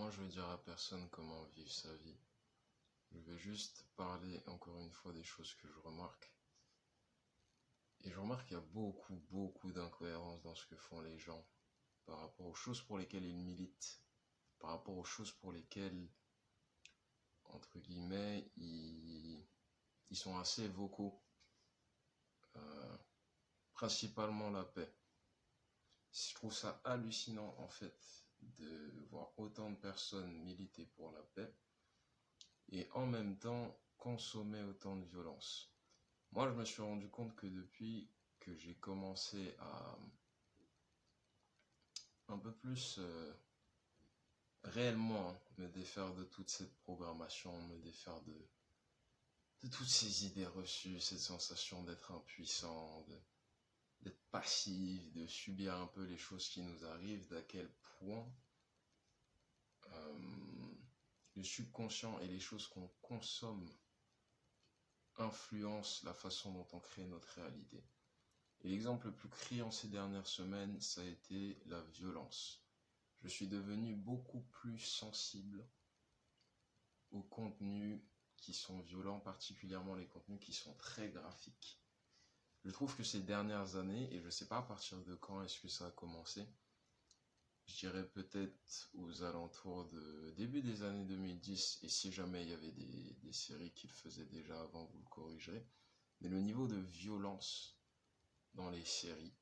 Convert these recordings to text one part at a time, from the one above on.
Moi, je veux dire à personne comment vivre sa vie. Je vais juste parler encore une fois des choses que je remarque. Et je remarque qu'il y a beaucoup d'incohérences dans ce que font les gens par rapport aux choses pour lesquelles ils militent, par rapport aux choses pour lesquelles, entre guillemets, ils sont assez vocaux. Euh, Principalement la paix. Je trouve ça hallucinant, en fait, de voir autant de personnes militer pour la paix et en même temps consommer autant de violence. Moi, je me suis rendu compte que depuis que j'ai commencé à un peu plus réellement me défaire de toute cette programmation, me défaire de toutes ces idées reçues, cette sensation d'être impuissant, d'être passif, de subir un peu les choses qui nous arrivent, d'à quel point euh, le subconscient et les choses qu'on consomme influencent la façon dont on crée notre réalité. Et l'exemple le plus criant ces dernières semaines, ça a été la violence. Je suis devenu beaucoup plus sensible aux contenus qui sont violents, particulièrement les contenus qui sont très graphiques. Je trouve que ces dernières années, et je ne sais pas à partir de quand est-ce que ça a commencé, je dirais peut-être aux alentours de début des années 2010, et si jamais il y avait des séries qui le faisaient déjà avant, vous le corrigerez, mais le niveau de violence dans les séries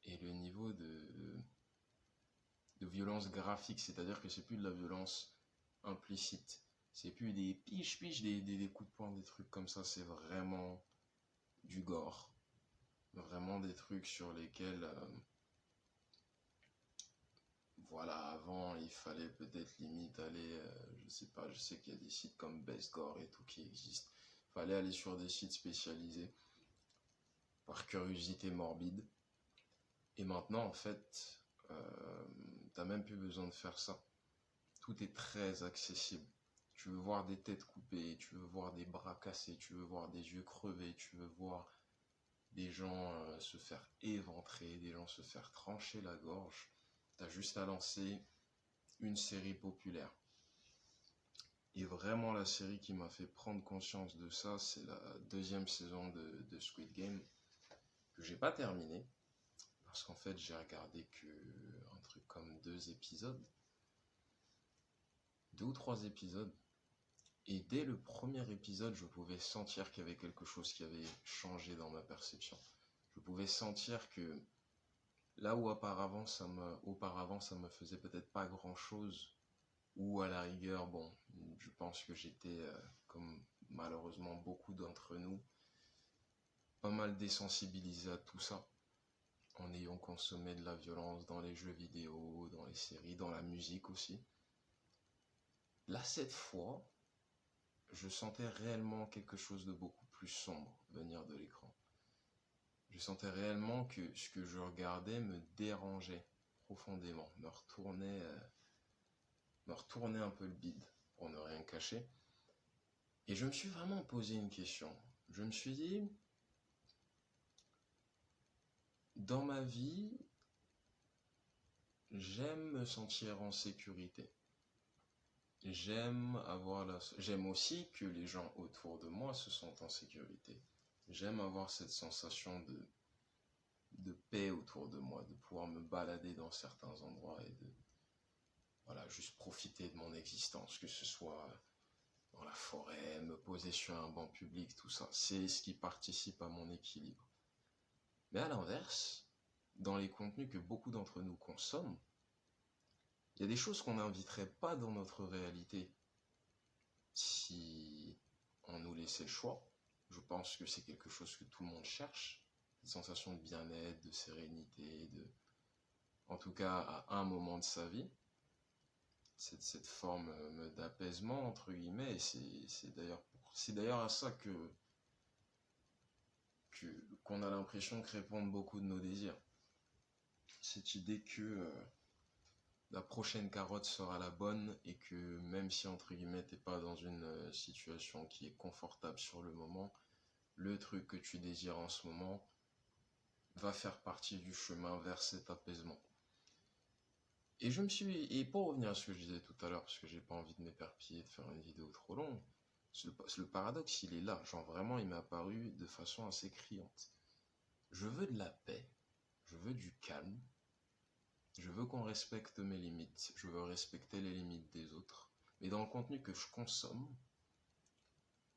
et le niveau de violence graphique, c'est-à-dire que c'est plus de la violence implicite, c'est plus des piches, des coups de poing, des trucs comme ça, c'est vraiment du gore, vraiment des trucs sur lesquels, voilà, avant il fallait peut-être limite aller, je sais pas, je sais qu'il y a des sites comme Best Gore et tout qui existent, fallait aller sur des sites spécialisés par curiosité morbide, et maintenant en fait, t'as même plus besoin de faire ça. Tout est très accessible. Tu veux voir des têtes coupées, tu veux voir des bras cassés, tu veux voir des yeux crevés, tu veux voir des gens se faire éventrer, des gens se faire trancher la gorge. T'as juste à lancer une série populaire. Et vraiment la série qui m'a fait prendre conscience de ça, c'est la deuxième saison de Squid Game, que j'ai pas terminé, parce qu'en fait j'ai regardé que un truc comme 2 ou 3 épisodes, et dès le premier épisode, je pouvais sentir qu'il y avait quelque chose qui avait changé dans ma perception. Je pouvais sentir que là où auparavant ça me faisait peut-être pas grand-chose, ou à la rigueur, bon, je pense que j'étais, comme malheureusement beaucoup d'entre nous, pas mal désensibilisé à tout ça, en ayant consommé de la violence dans les jeux vidéo, dans les séries, dans la musique aussi. Là, cette fois, je sentais réellement quelque chose de beaucoup plus sombre venir de l'écran. Je sentais réellement que ce que je regardais me dérangeait profondément, me retournait un peu le bide, pour ne rien cacher. Et je me suis vraiment posé une question. Je me suis dit, dans ma vie, j'aime me sentir en sécurité. J'aime aussi que les gens autour de moi se sentent en sécurité. J'aime avoir cette sensation de paix autour de moi, de pouvoir me balader dans certains endroits et de, voilà, juste profiter de mon existence, que ce soit dans la forêt, me poser sur un banc public, tout ça. C'est ce qui participe à mon équilibre. Mais à l'inverse, dans les contenus que beaucoup d'entre nous consomment, il y a des choses qu'on n'inviterait pas dans notre réalité si on nous laissait le choix. Je pense que c'est quelque chose que tout le monde cherche, une sensation de bien-être, de sérénité, en tout cas à un moment de sa vie, cette forme d'apaisement entre guillemets. Et c'est d'ailleurs à ça qu'on a l'impression que répondent beaucoup de nos désirs. Cette idée que la prochaine carotte sera la bonne et que même si entre guillemets t'es pas dans une situation qui est confortable sur le moment, le truc que tu désires en ce moment va faire partie du chemin vers cet apaisement. Et pour revenir à ce que je disais tout à l'heure, parce que j'ai pas envie de m'éperpiller et de faire une vidéo trop longue, le paradoxe, il est là. Genre vraiment, il m'est apparu de façon assez criante. Je veux de la paix, je veux du calme, je veux qu'on respecte mes limites, je veux respecter les limites des autres. Mais dans le contenu que je consomme,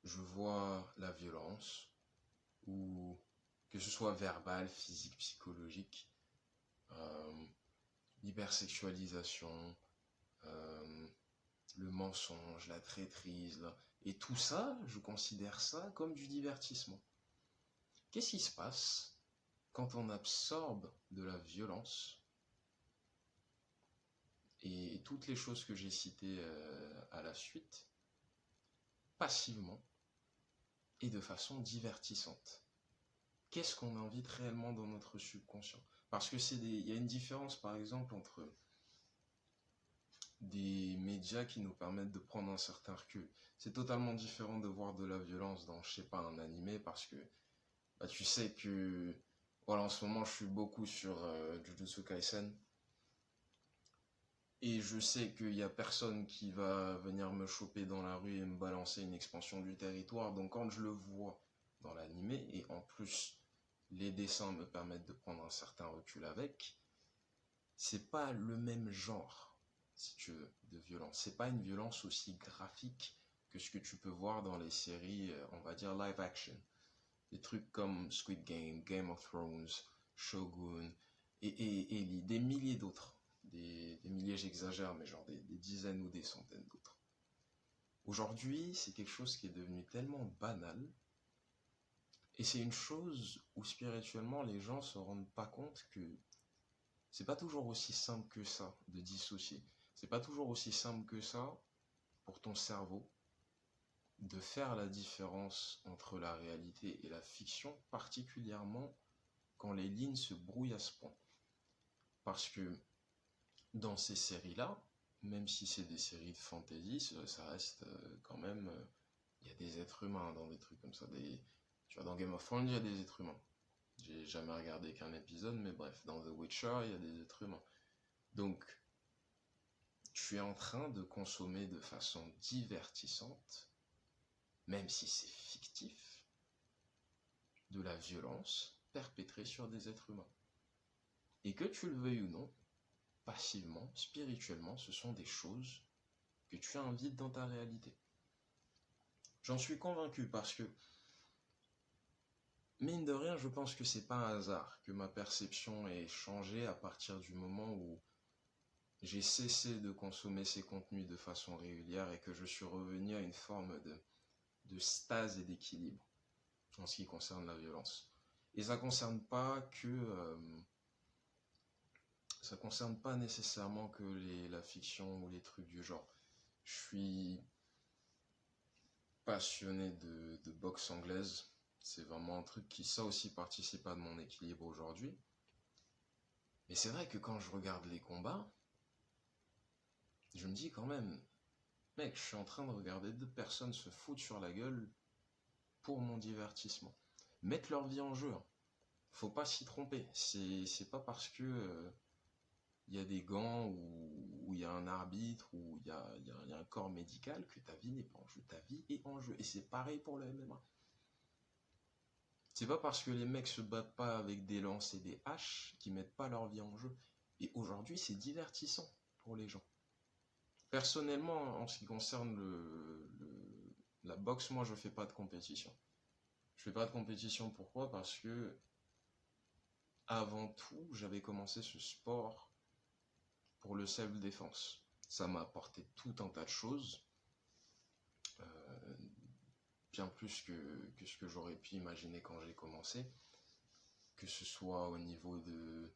je vois la violence, ou que ce soit verbal, physique, psychologique, euh, l'hypersexualisation, euh, le mensonge, la traîtrise, et tout ça, je considère ça comme du divertissement. Qu'est-ce qui se passe quand on absorbe de la violence et toutes les choses que j'ai citées à la suite, passivement et de façon divertissante? Qu'est-ce qu'on invite réellement dans notre subconscient? Parce que il y a une différence par exemple entre des médias qui nous permettent de prendre un certain recul. C'est totalement différent de voir de la violence dans, je sais pas, un animé, parce que bah, tu sais que, voilà, en ce moment je suis beaucoup sur Jujutsu Kaisen, et je sais qu'il y a personne qui va venir me choper dans la rue et me balancer une expansion du territoire, donc quand je le vois dans l'animé, et en plus les dessins me permettent de prendre un certain recul avec, c'est pas le même genre, si tu veux, de violence. C'est pas une violence aussi graphique que ce que tu peux voir dans les séries, on va dire live action. Des trucs comme Squid Game, Game of Thrones, Shogun, et des milliers d'autres. Des milliers, j'exagère, mais genre des dizaines ou des centaines d'autres. Aujourd'hui, c'est quelque chose qui est devenu tellement banal, et c'est une chose où spirituellement les gens se rendent pas compte que c'est pas toujours aussi simple que ça de dissocier. C'est pas toujours aussi simple que ça pour ton cerveau de faire la différence entre la réalité et la fiction, particulièrement quand les lignes se brouillent à ce point. Parce que dans ces séries-là, même si c'est des séries de fantasy, ça reste quand même... Il y a des êtres humains dans des trucs comme ça. Tu vois, dans Game of Thrones, il y a des êtres humains. J'ai jamais regardé qu'un épisode, mais bref, dans The Witcher, il y a des êtres humains. Donc, tu es en train de consommer de façon divertissante, même si c'est fictif, de la violence perpétrée sur des êtres humains. Et que tu le veuilles ou non, passivement, spirituellement, ce sont des choses que tu invites dans ta réalité. J'en suis convaincu parce que, mine de rien, je pense que c'est pas un hasard que ma perception ait changé à partir du moment où j'ai cessé de consommer ces contenus de façon régulière et que je suis revenu à une forme de stase et d'équilibre en ce qui concerne la violence. Et ça concerne pas nécessairement que la fiction ou les trucs du genre. Je suis passionné de boxe anglaise. C'est vraiment un truc qui, ça aussi, participe à mon équilibre aujourd'hui. Mais c'est vrai que quand je regarde les combats, je me dis quand même, mec, je suis en train de regarder deux personnes se foutre sur la gueule pour mon divertissement. Mettre leur vie en jeu, hein. Faut pas s'y tromper. C'est pas parce que y a des gants ou il y a un arbitre ou il y a un corps médical que ta vie n'est pas en jeu. Ta vie est en jeu. Et c'est pareil pour le MMA. C'est pas parce que les mecs se battent pas avec des lances et des haches qu'ils mettent pas leur vie en jeu. Et aujourd'hui, c'est divertissant pour les gens. Personnellement, en ce qui concerne la boxe, moi, je fais pas de compétition. Je fais pas de compétition, pourquoi? Parce que, avant tout, j'avais commencé ce sport pour le self-défense. Ça m'a apporté tout un tas de choses, bien plus que ce que j'aurais pu imaginer quand j'ai commencé, que ce soit au niveau de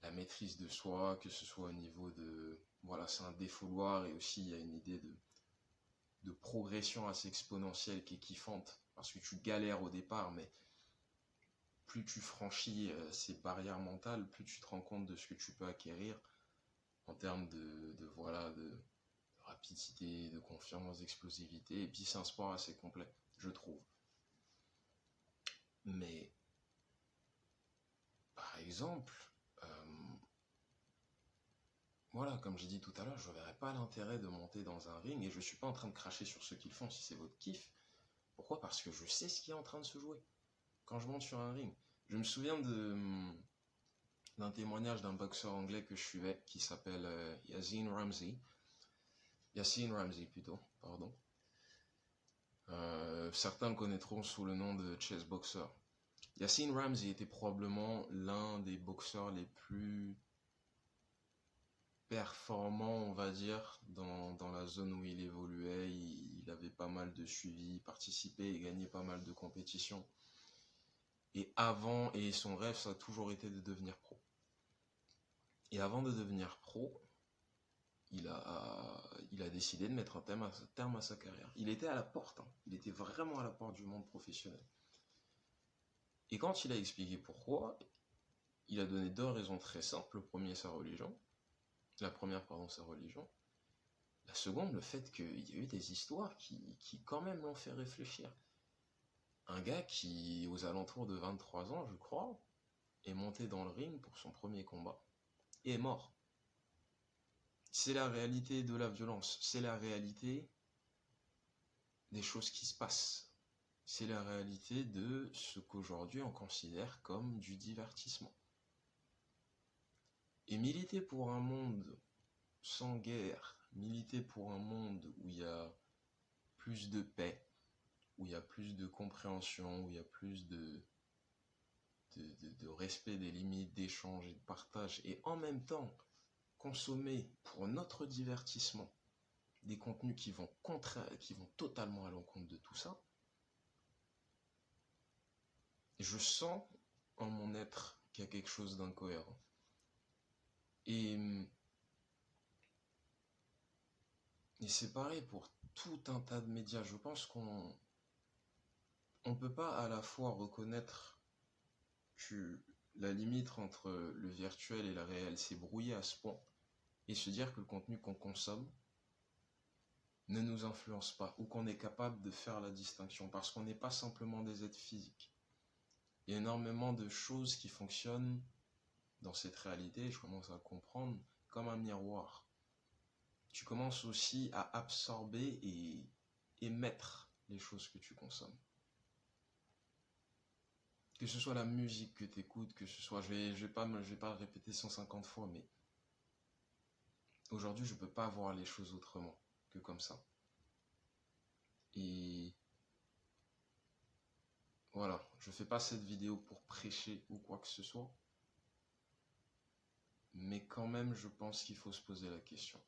la maîtrise de soi, que ce soit au niveau de... Voilà, c'est un défouloir, et aussi il y a une idée de progression assez exponentielle qui est kiffante, parce que tu galères au départ, mais plus tu franchis ces barrières mentales, plus tu te rends compte de ce que tu peux acquérir en termes de rapidité, de confiance, d'explosivité. Et puis c'est un sport assez complet, je trouve. Mais, par exemple, voilà, comme j'ai dit tout à l'heure, je ne verrais pas l'intérêt de monter dans un ring et je ne suis pas en train de cracher sur ceux qui le font si c'est votre kiff. Pourquoi? Parce que je sais ce qui est en train de se jouer quand je monte sur un ring. Je me souviens d'un témoignage d'un boxeur anglais que je suivais qui s'appelle Yassine Ramsey. Yassine Ramsey plutôt, pardon. Certains le connaîtront sous le nom de Chess Boxer. Yassine Ramsey était probablement l'un des boxeurs les plus performant, on va dire, dans la zone où il évoluait. Il avait pas mal de suivi, participait et gagnait pas mal de compétitions. Et son rêve, ça a toujours été de devenir pro. Et avant de devenir pro, il a décidé de mettre un terme à sa carrière. Il était à la porte, hein. Il était vraiment à la porte du monde professionnel. Et quand il a expliqué pourquoi, il a donné deux raisons très simples. Le premier, sa religion. La première, pardon, sa religion. La seconde, le fait qu'il y a eu des histoires qui quand même l'ont fait réfléchir. Un gars qui, aux alentours de 23 ans, je crois, est monté dans le ring pour son premier combat et est mort. C'est la réalité de la violence, c'est la réalité des choses qui se passent. C'est la réalité de ce qu'aujourd'hui on considère comme du divertissement. Et militer pour un monde sans guerre, militer pour un monde où il y a plus de paix, où il y a plus de compréhension, où il y a plus de respect des limites, d'échange et de partage, et en même temps consommer pour notre divertissement des contenus qui vont totalement à l'encontre de tout ça, je sens en mon être qu'il y a quelque chose d'incohérent. Et c'est pareil pour tout un tas de médias. Je pense qu'on ne peut pas à la fois reconnaître que la limite entre le virtuel et le réel s'est brouillée à ce point et se dire que le contenu qu'on consomme ne nous influence pas ou qu'on est capable de faire la distinction parce qu'on n'est pas simplement des êtres physiques. Il y a énormément de choses qui fonctionnent dans cette réalité, et je commence à comprendre, comme un miroir. Tu commences aussi à absorber et émettre les choses que tu consommes. Que ce soit la musique que tu écoutes, que ce soit... Je vais pas le répéter 150 fois, mais aujourd'hui, je ne peux pas voir les choses autrement que comme ça. Et voilà, je ne fais pas cette vidéo pour prêcher ou quoi que ce soit. Mais quand même, je pense qu'il faut se poser la question.